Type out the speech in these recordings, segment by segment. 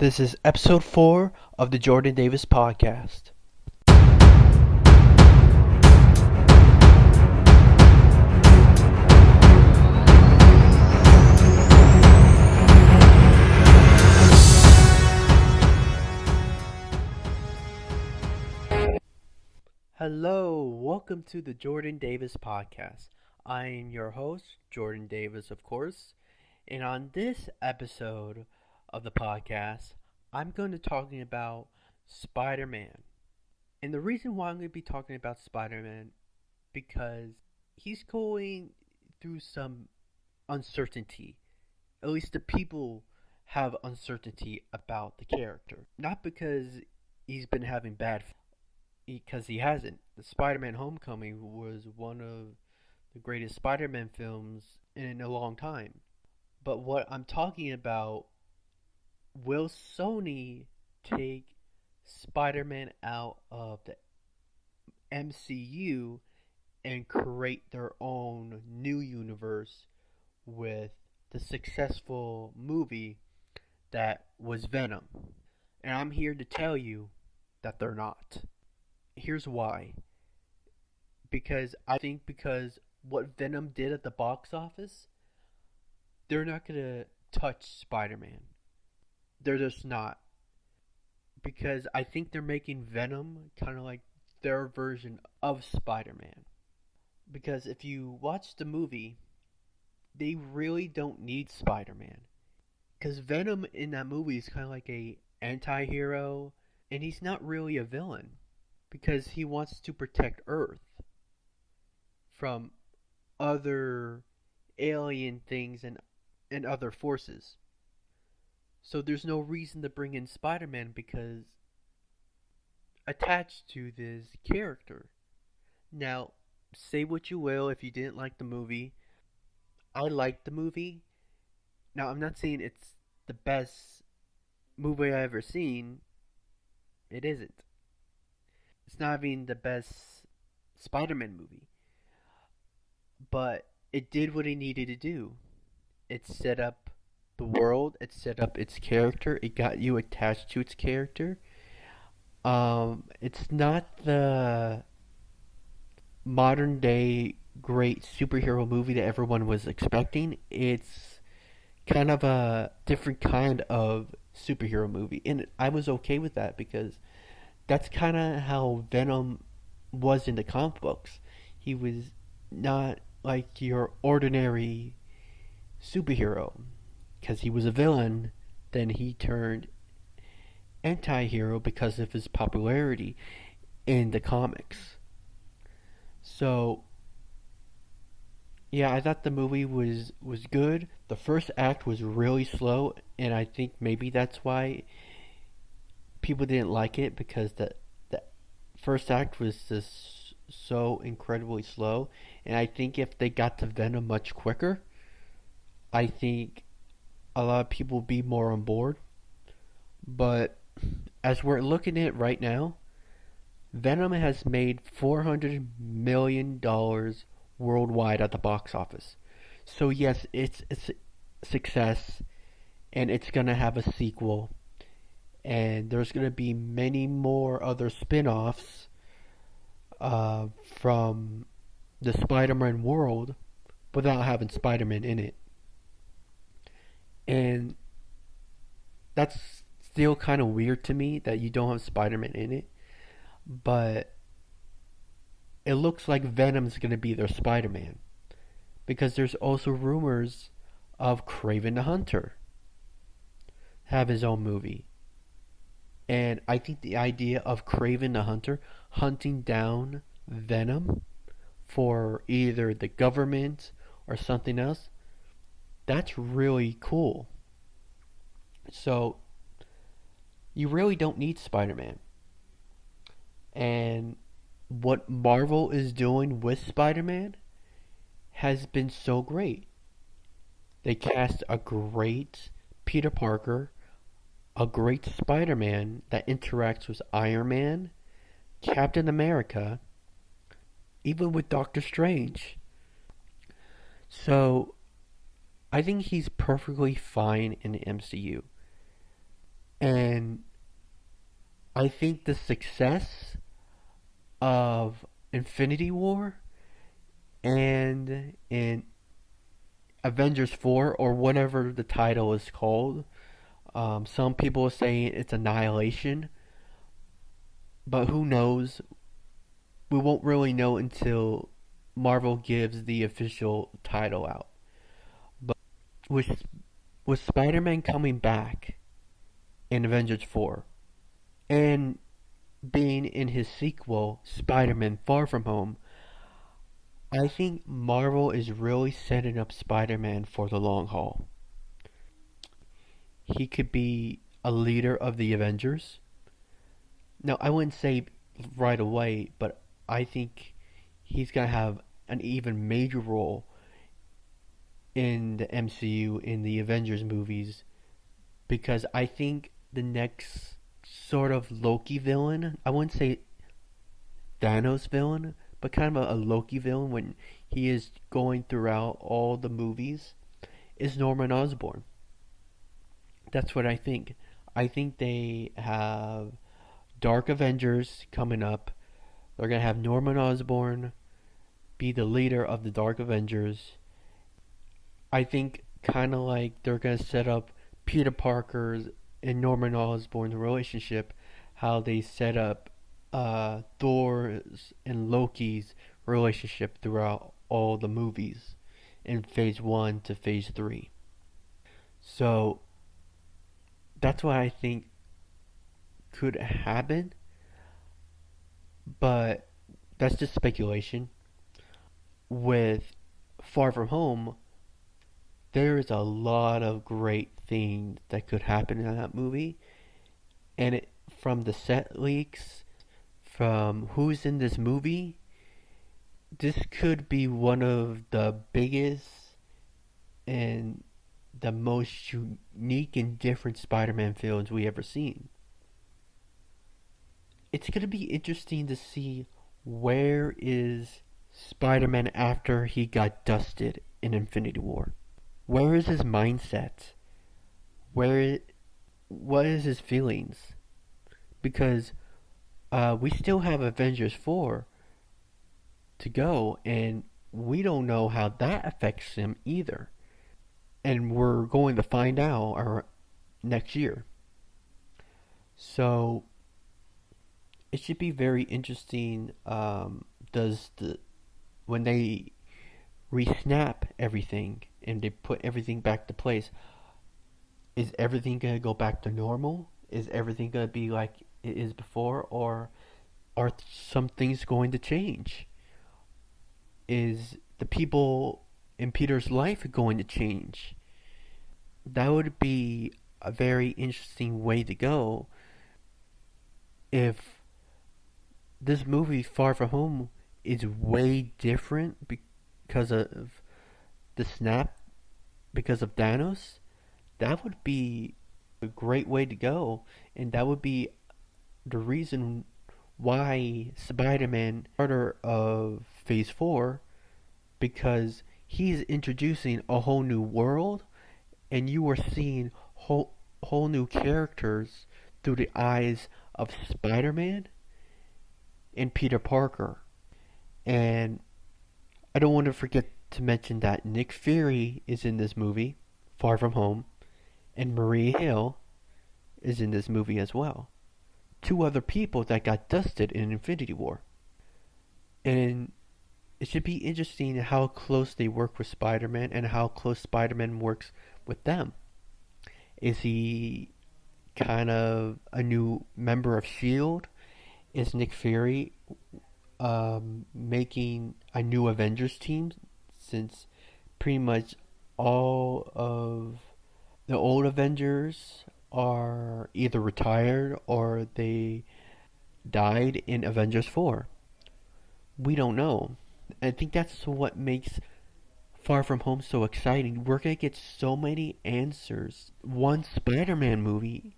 This is episode 4 of the Jordan Davis podcast. Hello, welcome to the Jordan Davis podcast. I am your host, Jordan Davis, of course, and on this episode of the podcast, I'm going to be talking about Spider-Man. And the reason why I'm going to be talking about Spider-Man because he's going through some uncertainty. At least the people have uncertainty about the character. Not because he's been having because he hasn't. The Spider-Man Homecoming was one of the greatest Spider-Man films in a long time. But what I'm talking about, will Sony take Spider-Man out of the MCU and create their own new universe with the successful movie that was Venom? And I'm here to tell you that they're not. Here's why. Because what Venom did at the box office, they're not going to touch Spider-Man. They're just not. Because I think they're making Venom kind of like their version of Spider-Man. Because if you watch the movie, they really don't need Spider-Man. Because Venom in that movie is kind of like a anti-hero, and he's not really a villain. Because he wants to protect Earth from other alien things and other forces. So there's no reason to bring in Spider-Man because attached to this character. Now, say what you will if you didn't like the movie. I liked the movie. Now, I'm not saying it's the best movie I've ever seen. It isn't. It's not even the best Spider-Man movie. But it did what it needed to do. It set up the world, it set up its character, it got you attached to its character. It's not the modern day great superhero movie that everyone was expecting. It's kind of a different kind of superhero movie. And I was okay with that because that's kind of how Venom was in the comic books. He was not like your ordinary superhero. Because he was a villain, then he turned anti-hero because of his popularity in the comics. So, yeah, I thought the movie was good. The first act was really slow, and I think maybe that's why people didn't like it, because the first act was just so incredibly slow. And I think if they got to Venom much quicker, I think a lot of people will be more on board. But as we're looking at it right now, Venom has made $400 million worldwide at the box office. So yes, it's a success, and it's going to have a sequel. And there's going to be many more other spin-offs from the Spider-Man world without having Spider-Man in it. And that's still kind of weird to me that you don't have Spider-Man in it. But it looks like Venom's going to be their Spider-Man. Because there's also rumors of Kraven the Hunter have his own movie. And I think the idea of Kraven the Hunter hunting down Venom for either the government or something else, that's really cool. So, you really don't need Spider-Man. And what Marvel is doing with Spider-Man has been so great. They cast a great Peter Parker, a great Spider-Man that interacts with Iron Man, Captain America, even with Doctor Strange. So, I think he's perfectly fine in the MCU. And I think the success of Infinity War and in Avengers 4, or whatever the title is called, some people are saying it's Annihilation, but who knows? We won't really know until Marvel gives the official title out. But with Spider-Man coming back in Avengers 4 and being in his sequel, Spider-Man Far From Home, I think Marvel is really setting up Spider-Man for the long haul. He could be a leader of the Avengers. Now, I wouldn't say right away, but I think he's going to have an even major role in the MCU, in the Avengers movies, because I think the next sort of Loki villain, I wouldn't say Thanos villain, but kind of a Loki villain when he is going throughout all the movies, is Norman Osborn. That's what I think. I think they have Dark Avengers coming up. They're going to have Norman Osborn be the leader of the Dark Avengers. I think kind of like they're going to set up Peter Parker's and Norman Osborn's relationship, how they set up Thor's and Loki's relationship throughout all the movies in phase 1 to phase 3. So that's what I think could happen, but that's just speculation. With Far From Home, there is a lot of great things that could happen in that movie, and from the set leaks, from who's in this movie, this could be one of the biggest and the most unique and different Spider-Man films we ever seen. It's going to be interesting to see where is Spider-Man after he got dusted in Infinity War. Where is his mindset? What is his feelings? Because we still have Avengers 4 to go, and we don't know how that affects him either. And we're going to find out next year. So it should be very interesting. When they re-snap everything and they put everything back to place, is everything gonna go back to normal? Is everything gonna be like it is before, or are some things going to change? Is the people in Peter's life going to change? That would be a very interesting way to go if this movie Far From Home is way different because of the snap, because of Thanos. That would be a great way to go, and that would be the reason why Spider-Man starter of Phase 4, because he's introducing a whole new world, and you are seeing whole new characters through the eyes of Spider-Man and Peter Parker. And I don't want to forget to mention that Nick Fury is in this movie, Far From Home, and Maria Hill is in this movie as well. Two other people that got dusted in Infinity War. And it should be interesting how close they work with Spider-Man and how close Spider-Man works with them. Is he kind of a new member of S.H.I.E.L.D.? Is Nick Fury making a new Avengers team, since pretty much all of the old Avengers are either retired or they died in Avengers 4? We don't know. I think that's what makes Far From Home so exciting. We're going to get so many answers. One Spider-Man movie,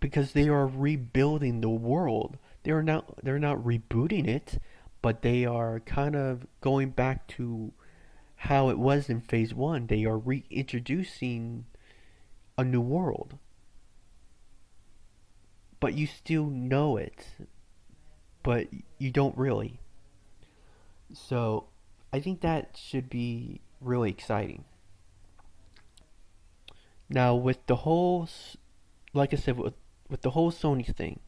because they are rebuilding the world. They're not rebooting it, but they are kind of going back to how it was in Phase 1. They are reintroducing a new world. but you still know it, but you don't really. So I think that should be really exciting. Now, with the whole, like I said, with the whole Sony thing,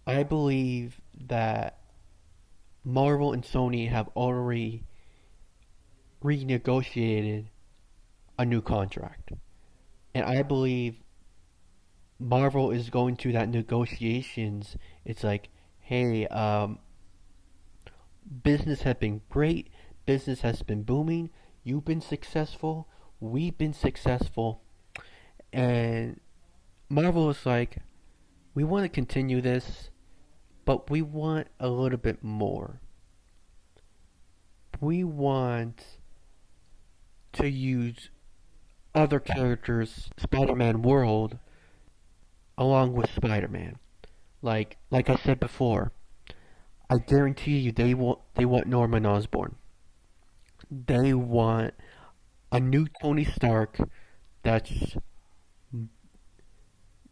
I believe that Marvel and Sony have already renegotiated a new contract. And I believe Marvel is going to that negotiations. It's like, hey, business has been great, business has been booming, you've been successful, we've been successful, and Marvel is like, we want to continue this, but we want a little bit more. We want to use other characters' Spider-Man world along with Spider-Man. Like I said before, I guarantee you they want Norman Osborn. They want a new Tony Stark that's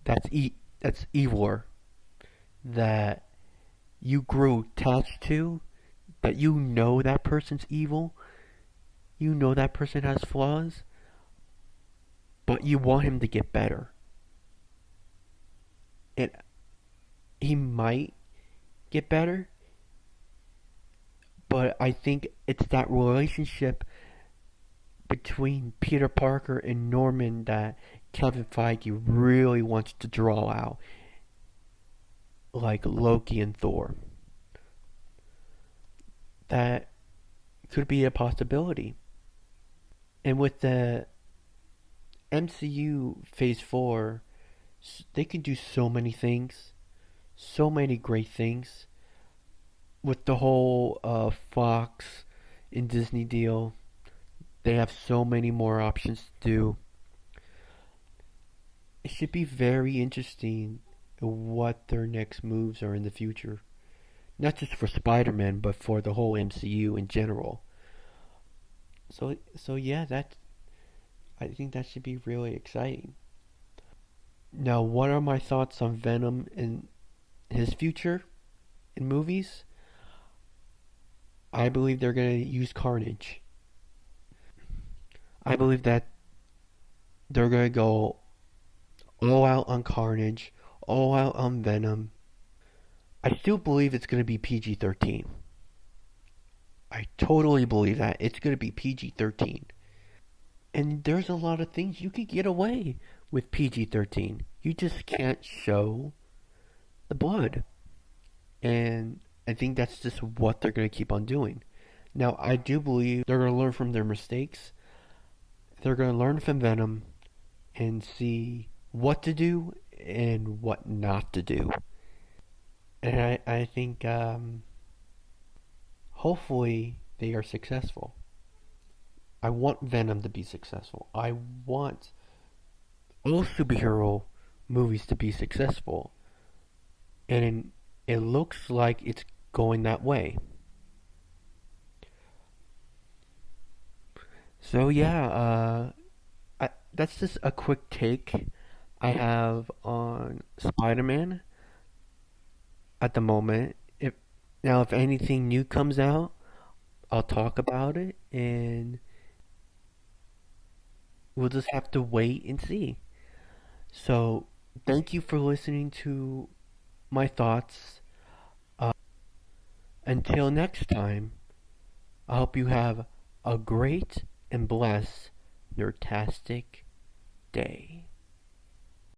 that's evil, that you grew attached to, that you know that person's evil, you know that person has flaws, but you want him to get better. And he might get better, but I think it's that relationship between Peter Parker and Norman that Kevin Feige really wants to draw out, like Loki and Thor. That could be a possibility. And with the MCU Phase 4, they can do so many things, so many great things. With the whole Fox and Disney deal, they have so many more options to do. It should be very interesting what their next moves are in the future. Not just for Spider-Man, but for the whole MCU in general. So yeah, I think that should be really exciting. Now, what are my thoughts on Venom and his future in movies? I believe they're going to use Carnage. I believe that they're going to go all out on Carnage, all out on Venom. I still believe it's going to be PG-13. I totally believe that. It's going to be PG-13. And there's a lot of things you could get away with PG-13. You just can't show the blood. And I think that's just what they're going to keep on doing. Now, I do believe they're going to learn from their mistakes. They're going to learn from Venom and see what to do and what not to do. And I think hopefully they are successful. I want Venom to be successful. I want all superhero movies to be successful. And it looks like it's going that way. So yeah, that's just a quick take I have on Spider-Man at the moment. If anything new comes out, I'll talk about it, and we'll just have to wait and see. So thank you for listening to my thoughts. Until next time, I hope you have a great and blessed nerdtastic day.